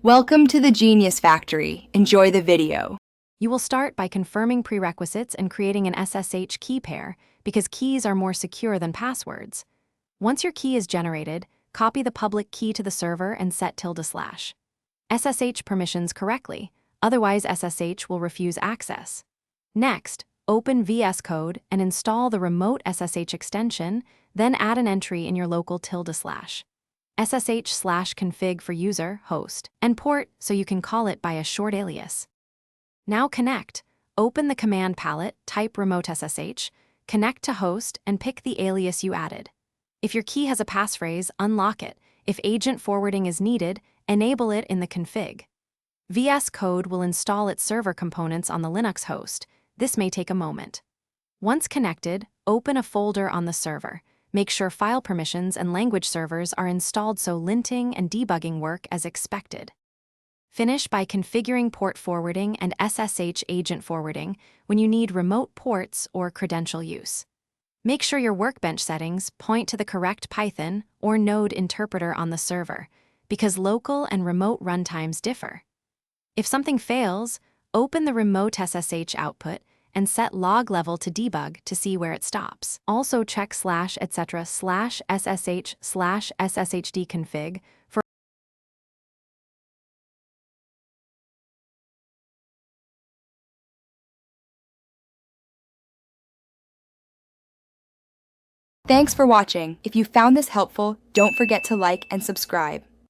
Welcome to the Genius Factory. Enjoy the video. You will start by confirming prerequisites and creating an SSH key pair because keys are more secure than passwords. Once your key is generated, copy the public key to the server and set // SSH permissions correctly, otherwise SSH will refuse access. Next, open VS Code and install the remote SSH extension, then add an entry in your local // SSH/config for user, host, and port so you can call it by a short alias. Now connect. Open the command palette, type remote SSH, connect to host, and pick the alias you added. If your key has a passphrase, unlock it. If agent forwarding is needed, enable it in the config. VS Code will install its server components on the Linux host. This may take a moment. Once connected, open a folder on the server. Make sure file permissions and language servers are installed so linting and debugging work as expected. Finish by configuring port forwarding and SSH agent forwarding when you need remote ports or credential use. Make sure your workbench settings point to the correct Python or Node interpreter on the server, because local and remote runtimes differ. If something fails, open the remote SSH output and set log level to debug to see where it stops. Also check /etc/ssh/sshd-config for Thanks for watching. If you found this helpful, don't forget to like and subscribe.